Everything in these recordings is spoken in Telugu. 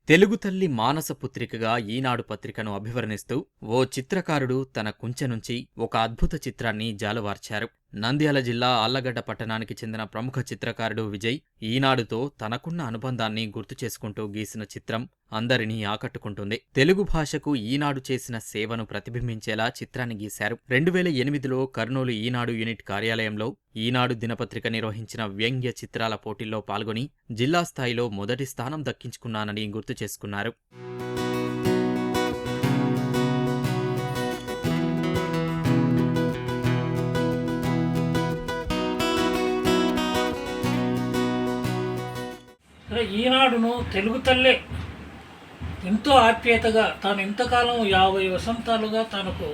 తెలుగు తల్లి మానస పుత్రికగా ఈనాడు పత్రికను అభివర్ణిస్తూ ఓ చిత్రకారుడు తన కుంచె నుంచి ఒక అద్భుత చిత్రాన్ని జాలువార్చారు. నంద్యాల జిల్లా ఆళ్లగడ్డ పట్టణానికి చెందిన ప్రముఖ చిత్రకారుడు విజయ్ ఈనాడుతో తనకున్న అనుబంధాన్ని గుర్తు చేసుకుంటూ గీసిన చిత్రం అందరినీ ఆకట్టుకుంటుంది. తెలుగు భాషకు ఈనాడు చేసిన సేవను ప్రతిబింబించేలా చిత్రాన్ని గీశారు. 2008లో కర్నూలు ఈనాడు యూనిట్ కార్యాలయంలో ఈనాడు దినపత్రిక నిర్వహించిన వ్యంగ్య చిత్రాల పోటీల్లో పాల్గొని జిల్లా స్థాయిలో మొదటి స్థానం దక్కించుకున్నానని గుర్తు చేసుకున్నారు. ఈనాడును తెలుగు తల్లే ఎంతో ఆప్యాయతగా తాను ఇంతకాలం 50 వసంతాలుగా తనకు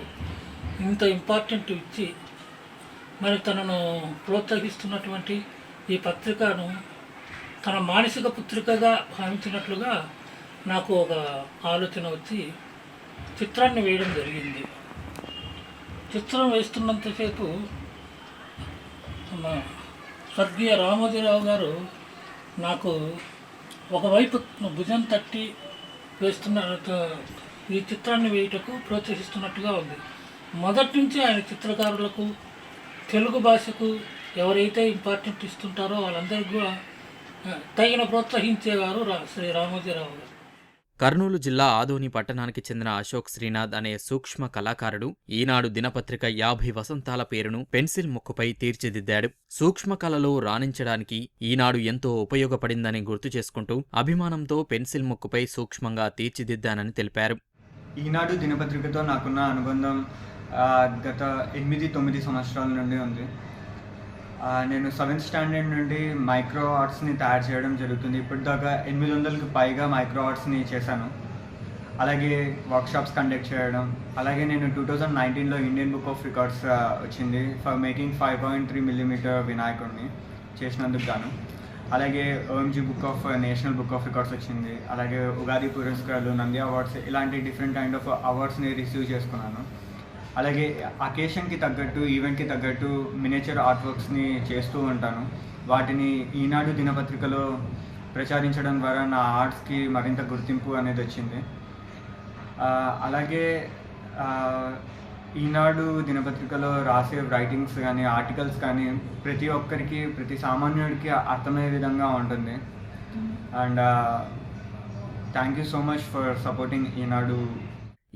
ఇంత ఇంపార్టెంట్ ఇచ్చి మరి తనను ప్రోత్సహిస్తున్నటువంటి ఈ పత్రికను తన మానసిక పుత్రికగా భావించినట్లుగా నాకు ఒక ఆలోచన వచ్చి చిత్రాన్ని వేయడం జరిగింది. చిత్రం వేస్తున్నంతసేపు స్వర్గీయ రామోజీరావు గారు నాకు ఒకవైపు భుజం తట్టి వేస్తున్న ఈ చిత్రాన్ని వేయటకు ప్రోత్సహిస్తున్నట్టుగా ఉంది. మొదటి నుంచి ఆయన చిత్రకారులకు తెలుగు భాషకు ఎవరైతే ఇంపార్టెంట్ ఇస్తుంటారో వాళ్ళందరికీ కూడా తగిన ప్రోత్సహించేవారు శ్రీ రామోజీరావు గారు. కర్నూలు జిల్లా ఆదోని పట్టణానికి చెందిన అశోక్ శ్రీనాథ్ అనే సూక్ష్మ కళాకారుడు ఈనాడు దినపత్రిక 50 వసంతాల పేరును పెన్సిల్ ముక్కుపై తీర్చిదిద్దాడు. సూక్ష్మ కళలో రాణించడానికి ఈనాడు ఎంతో ఉపయోగపడిందని గుర్తు చేసుకుంటూ అభిమానంతో పెన్సిల్ ముక్కుపై సూక్ష్మంగా తీర్చిదిద్దానని తెలిపారు. ఈనాడు దినపత్రికతో నాకున్న అనుబంధం గత 8-9 సంవత్సరాల నుండి ఉంది. నేను 7th స్టాండర్డ్ నుండి మైక్రో ఆర్ట్స్ని తయారు చేయడం జరుగుతుంది. ఇప్పటిదాకా 800కి పైగా మైక్రో ఆర్ట్స్ని చేశాను. అలాగే వర్క్షాప్స్ కండక్ట్ చేయడం. అలాగే నేను 2019లో ఇండియన్ బుక్ ఆఫ్ రికార్డ్స్ వచ్చింది ఫర్ మేకింగ్ 5.3 మిల్లీమీటర్ వినాయకుడిని చేసినందుకు గాను. అలాగే OMG national book of records వచ్చింది. అలాగే ఉగాది పురస్కారాలు, నంది అవార్డ్స్, ఇలాంటి డిఫరెంట్ కైండ్ ఆఫ్ అవార్డ్స్ని రిసీవ్ చేసుకున్నాను. అలాగే అకేషన్కి తగ్గట్టు, ఈవెంట్కి తగ్గట్టు మినియేచర్ ఆర్ట్ వర్క్స్ని చేస్తూ ఉంటాను. వాటిని ఈనాడు దినపత్రికలో ప్రచారించడం ద్వారా నా ఆర్ట్స్కి మరింత గుర్తింపు అనేది వచ్చింది. అలాగే ఈనాడు దినపత్రికలో రాసే రైటింగ్స్ కానీ, ఆర్టికల్స్ కానీ ప్రతి ఒక్కరికి, ప్రతి సామాన్యుడికి అర్థమయ్యే విధంగా ఉంటుంది. And thank you so much for supporting Eenadu.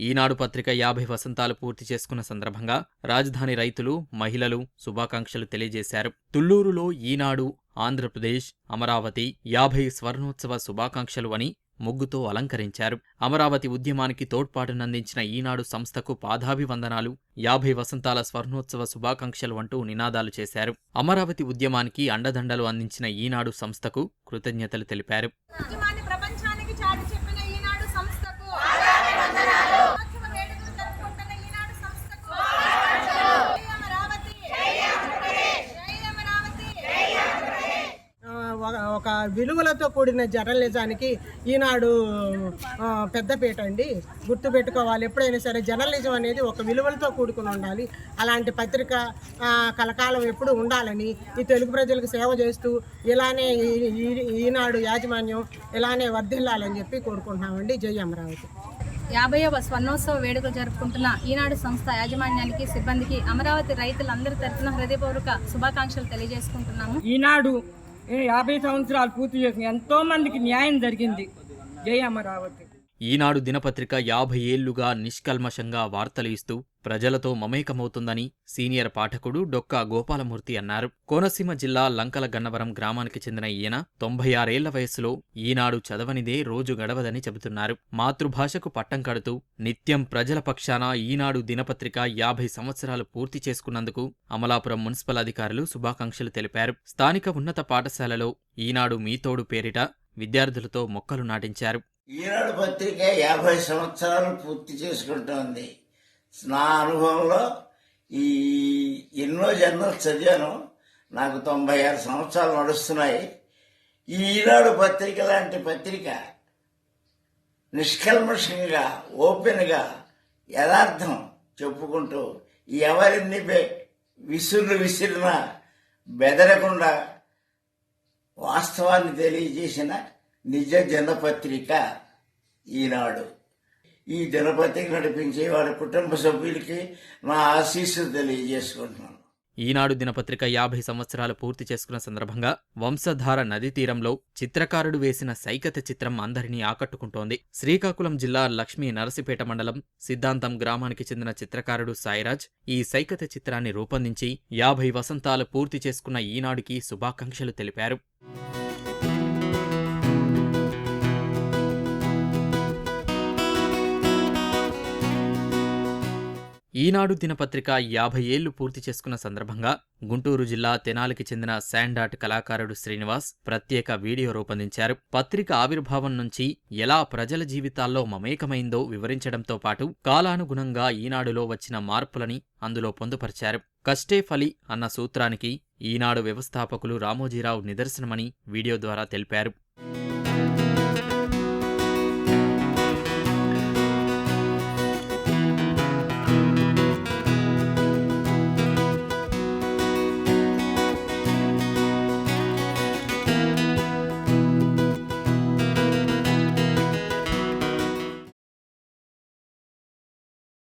Eenadu పత్రిక 50 వసంతాలు పూర్తి చేసుకున్న సందర్భంగా రాజధాని రైతులు, మహిళలు శుభాకాంక్షలు తెలియజేశారు. తుళ్లూరులో ఈనాడు ఆంధ్రప్రదేశ్ అమరావతి 50 స్వర్ణోత్సవ శుభాకాంక్షలు అని ముగ్గుతో అలంకరించారు. అమరావతి ఉద్యమానికి తోడ్పాటునందించిన ఈనాడు సంస్థకు పాదాభివందనాలు, 50 వసంతాల స్వర్ణోత్సవ శుభాకాంక్షలు అంటూ నినాదాలు చేశారు. అమరావతి ఉద్యమానికి అండదండలు అందించిన ఈనాడు సంస్థకు కృతజ్ఞతలు తెలిపారు. ఒక విలువలతో కూడిన జర్నలిజానికి ఈనాడు పెద్దపీట అండి. గుర్తుపెట్టుకోవాలి, ఎప్పుడైనా సరే జర్నలిజం అనేది ఒక విలువలతో కూడుకుని ఉండాలి. అలాంటి పత్రిక కలకాలం ఎప్పుడు ఉండాలని, ఈ తెలుగు ప్రజలకు సేవ చేస్తూ ఇలానే ఈనాడు యాజమాన్యం ఇలానే వర్ధిల్లాలని చెప్పి కోరుకుంటున్నామండి. జై అమరావతి. 50వ స్వర్ణోత్సవ వేడుకలు జరుపుకుంటున్న ఈనాడు సంస్థ యాజమాన్యానికి, సిబ్బందికి అమరావతి రైతులందరి తరఫున హృదయపూర్వక శుభాకాంక్షలు తెలియజేసుకుంటున్నాము. ఈనాడు 50 సంవత్సరాలు పూర్తి చేసి ఎంతో మందికి న్యాయం జరిగింది. జై అమరావతి. ఈనాడు దినపత్రిక 50 ఏళ్లుగా నిష్కల్మషంగా వార్తలు ఇస్తూ ప్రజలతో మమేకమవుతుందని సీనియర్ పాఠకుడు డొక్కా గోపాలమూర్తి అన్నారు. కోనసీమ జిల్లా లంకల గన్నవరం గ్రామానికి చెందిన ఈయన 96 ఏళ్ల వయసులో ఈనాడు చదవనిదే రోజు గడవదని చెబుతున్నారు. మాతృభాషకు పట్టం కడుతూ నిత్యం ప్రజల పక్షాన ఈనాడు దినపత్రిక 50 సంవత్సరాలు పూర్తి చేసుకున్నందుకు అమలాపురం మున్సిపల్ అధికారులు శుభాకాంక్షలు తెలిపారు. స్థానిక ఉన్నత పాఠశాలలో ఈనాడు మీతోడు పేరిట విద్యార్థులతో మొక్కలు నాటించారు. ఈనాడు పత్రిక 50 సంవత్సరాలు పూర్తి చేసుకుంటోంది. నా అనుభవంలో ఈ ఎన్నో జర్నల్స్ చదివాను. నాకు 96 సంవత్సరాలు నడుస్తున్నాయి. ఈ ఈనాడు పత్రిక లాంటి పత్రిక నిష్కల్మషంగా, ఓపెన్గా, యథార్థం చెప్పుకుంటూ ఎవరిని విసిరినా బెదరకుండా వాస్తవాన్ని తెలియజేసిన నిజ జనపత్రిక ఈనాడు. ఈ దినపత్రిక నడిపించే వారి కుటుంబ సభ్యులకి నా ఆశీస్సులు తెలియజేసుకుంటున్నాను. ఈనాడు దినపత్రిక 50 సంవత్సరాలు పూర్తి చేసుకున్న సందర్భంగా వంశధార నదీ తీరంలో చిత్రకారుడు వేసిన సైకత చిత్రం అందరినీ ఆకట్టుకుంటోంది. శ్రీకాకుళం జిల్లా లక్ష్మీ నరసిపేట మండలం సిద్ధాంతం గ్రామానికి చెందిన చిత్రకారుడు సాయిరాజ్ ఈ సైకత చిత్రాన్ని రూపొందించి 50 వసంతాలు పూర్తి చేసుకున్న ఈనాడుకి శుభాకాంక్షలు తెలిపారు. ఈనాడు దినపత్రిక 50 ఏళ్లు పూర్తి చేసుకున్న సందర్భంగా గుంటూరు జిల్లా తెనాలికి చెందిన శాండ్ ఆర్ట్ కళాకారుడు శ్రీనివాస్ ప్రత్యేక వీడియో రూపొందించారు. పత్రిక ఆవిర్భావం నుంచి ఎలా ప్రజల జీవితాల్లో మమేకమైందో వివరించడంతో పాటు కాలానుగుణంగా ఈనాడులో వచ్చిన మార్పులని అందులో పొందుపరిచారు. కష్టే ఫలి అన్న సూత్రానికి ఈనాడు వ్యవస్థాపకులు రామోజీరావు నిదర్శనమని వీడియో ద్వారా తెలిపారు.